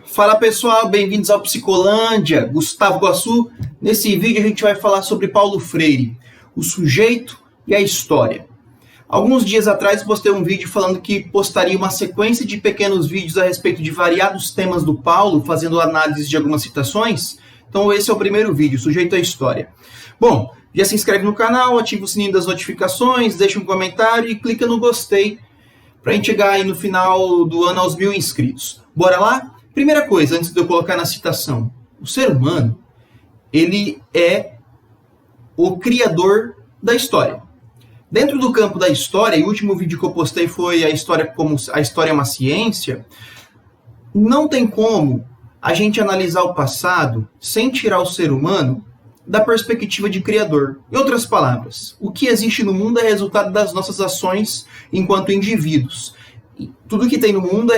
Fala pessoal, bem-vindos ao Psicolândia, Gustavo Guassu. Nesse vídeo a gente vai falar sobre Paulo Freire, o sujeito e a história. Alguns dias atrás postei um vídeo falando que postaria uma sequência de pequenos vídeos a respeito de variados temas do Paulo, fazendo análise de algumas citações. Então esse é o primeiro vídeo, sujeito à história. Bom, já se inscreve no canal, ativa o sininho das notificações, deixa um comentário e clica no gostei para a gente chegar aí no final do ano aos 1000 inscritos. Bora lá? Primeira coisa, antes de eu colocar na citação, o ser humano, ele é o criador da história. Dentro do campo da história, e o último vídeo que eu postei foi a história como a história é uma ciência, não tem como a gente analisar o passado sem tirar o ser humano da perspectiva de criador. Em outras palavras, o que existe no mundo é resultado das nossas ações enquanto indivíduos. Tudo que tem no mundo é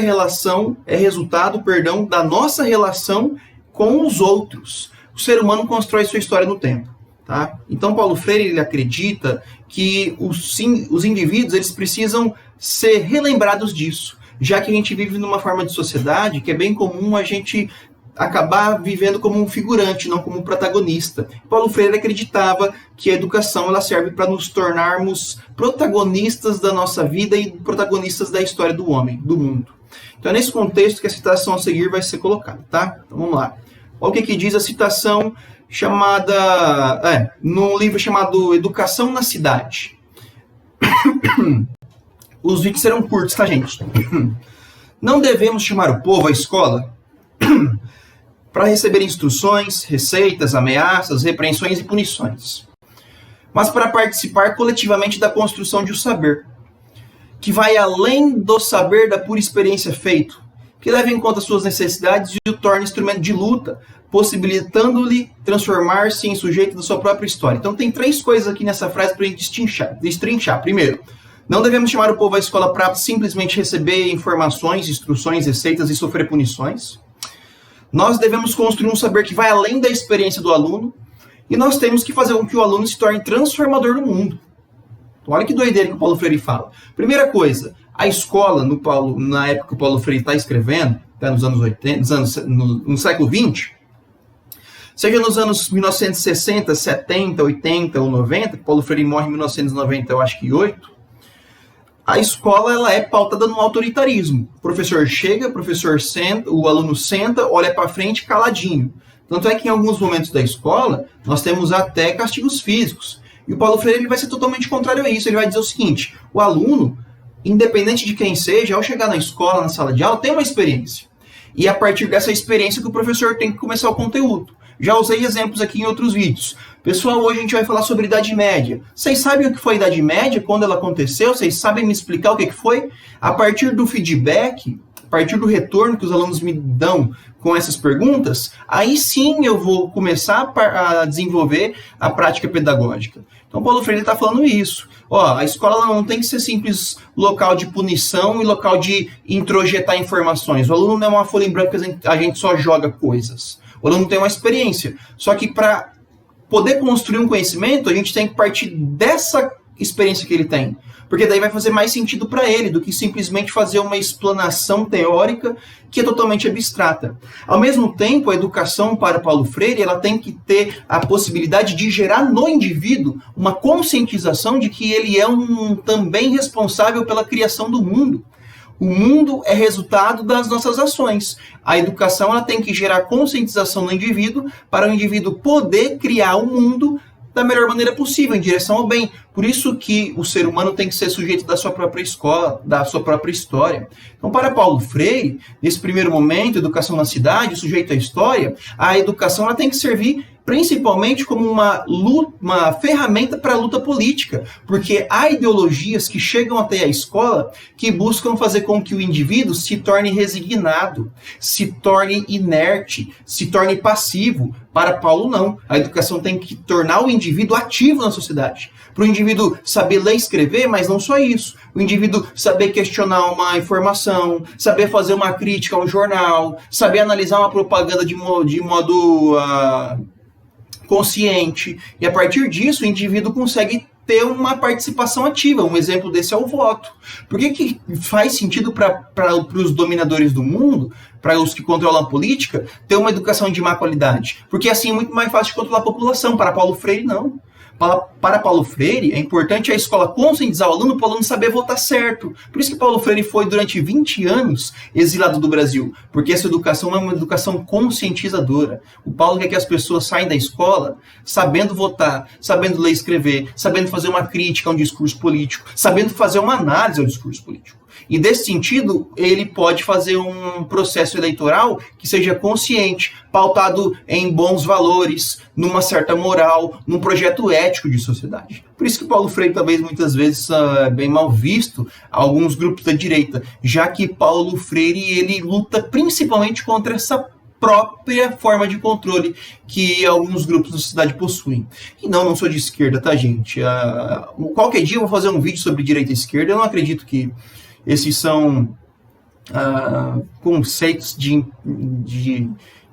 resultado da nossa relação com os outros. O ser humano constrói sua história no tempo. Tá? Então Paulo Freire ele acredita que os indivíduos eles precisam ser relembrados disso, já que a gente vive numa forma de sociedade que é bem comum a gente acabar vivendo como um figurante, não como um protagonista. Paulo Freire acreditava que a educação ela serve para nos tornarmos protagonistas da nossa vida e protagonistas da história do homem, do mundo. Então é nesse contexto que a citação a seguir vai ser colocada, tá? Então vamos lá. Olha o que diz a citação num livro chamado Educação na Cidade. Os vídeos serão curtos, tá, gente? Não devemos chamar o povo à escola para receber instruções, receitas, ameaças, repreensões e punições, mas para participar coletivamente da construção de um saber, que vai além do saber da pura experiência feito, que leva em conta suas necessidades e o torna instrumento de luta, possibilitando-lhe transformar-se em sujeito da sua própria história. Então tem três coisas aqui nessa frase para a gente destrinchar. Primeiro, não devemos chamar o povo à escola para simplesmente receber informações, instruções, receitas e sofrer punições. Nós devemos construir um saber que vai além da experiência do aluno e nós temos que fazer com que o aluno se torne transformador do mundo. Então, olha que doideira que o Paulo Freire fala. Primeira coisa, a escola, na época que o Paulo Freire está escrevendo, tá nos anos 80, no século XX, seja nos anos 1960, 70, 80 ou 90, Paulo Freire morre em 1990, eu acho que 8, a escola ela é pautada no autoritarismo. O professor chega, o professor senta, o aluno senta, olha para frente caladinho. Tanto é que em alguns momentos da escola, nós temos até castigos físicos. E o Paulo Freire ele vai ser totalmente contrário a isso. Ele vai dizer o seguinte, o aluno, independente de quem seja, ao chegar na escola, na sala de aula, tem uma experiência. E é a partir dessa experiência que o professor tem que começar o conteúdo. Já usei exemplos aqui em outros vídeos. Pessoal, hoje a gente vai falar sobre Idade Média. Vocês sabem o que foi a Idade Média, quando ela aconteceu? Vocês sabem me explicar o que foi? A partir do feedback, a partir do retorno que os alunos me dão com essas perguntas, aí sim eu vou começar a desenvolver a prática pedagógica. Então, Paulo Freire está falando isso. A escola não tem que ser simples local de punição e local de introjetar informações. O aluno não é uma folha em branco que a gente só joga coisas. O aluno tem uma experiência. Só que para poder construir um conhecimento, a gente tem que partir dessa experiência que ele tem. Porque daí vai fazer mais sentido para ele do que simplesmente fazer uma explanação teórica que é totalmente abstrata. Ao mesmo tempo, a educação para Paulo Freire ela tem que ter a possibilidade de gerar no indivíduo uma conscientização de que ele é também responsável pela criação do mundo. O mundo é resultado das nossas ações. A educação ela tem que gerar conscientização no indivíduo para o indivíduo poder criar o mundo da melhor maneira possível, em direção ao bem. Por isso que o ser humano tem que ser sujeito da sua própria escola, da sua própria história. Então, para Paulo Freire, nesse primeiro momento, educação na cidade, sujeito à história, a educação ela tem que servir principalmente como uma ferramenta para a luta política, porque há ideologias que chegam até a escola que buscam fazer com que o indivíduo se torne resignado, se torne inerte, se torne passivo. Para Paulo, não. A educação tem que tornar o indivíduo ativo na sociedade. Para o indivíduo saber ler e escrever, mas não só isso. O indivíduo saber questionar uma informação, saber fazer uma crítica a um jornal, saber analisar uma propaganda de modo consciente. E a partir disso, o indivíduo consegue ter uma participação ativa. Um exemplo desse é o voto. Por que faz sentido para os dominadores do mundo, para os que controlam a política, ter uma educação de má qualidade? Porque assim é muito mais fácil de controlar a população. Para Paulo Freire, não. Para Paulo Freire, é importante a escola conscientizar o aluno para o aluno saber votar certo. Por isso que Paulo Freire foi, durante 20 anos, exilado do Brasil. Porque essa educação é uma educação conscientizadora. O Paulo quer que as pessoas saiam da escola sabendo votar, sabendo ler e escrever, sabendo fazer uma crítica a um discurso político, sabendo fazer uma análise ao discurso político. E, desse sentido, ele pode fazer um processo eleitoral que seja consciente, pautado em bons valores, numa certa moral, num projeto ético de sociedade. Por isso que Paulo Freire, talvez, muitas vezes, é bem mal visto a alguns grupos da direita, já que Paulo Freire, ele luta principalmente contra essa própria forma de controle que alguns grupos da sociedade possuem. E não sou de esquerda, tá, gente? Qualquer dia eu vou fazer um vídeo sobre direita e esquerda. Eu não acredito que esses são conceitos de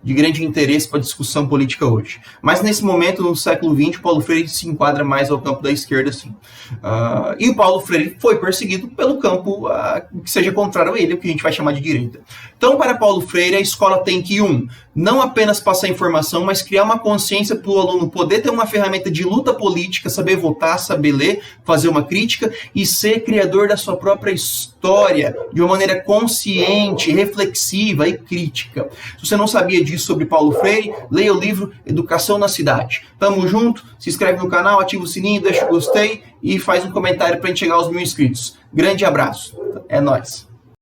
grande interesse para a discussão política hoje. Mas nesse momento, no século XX, Paulo Freire se enquadra mais ao campo da esquerda, sim. E o Paulo Freire foi perseguido pelo campo que seja contrário a ele, o que a gente vai chamar de direita. Então, para Paulo Freire, a escola tem que, não apenas passar informação, mas criar uma consciência para o aluno poder ter uma ferramenta de luta política, saber votar, saber ler, fazer uma crítica e ser criador da sua própria história de uma maneira consciente, reflexiva e crítica. Se você não sabia disso sobre Paulo Freire, leia o livro Educação na Cidade. Tamo junto, se inscreve no canal, ativa o sininho, deixa o gostei e faz um comentário para a gente chegar aos 1000 inscritos. Grande abraço, é nóis!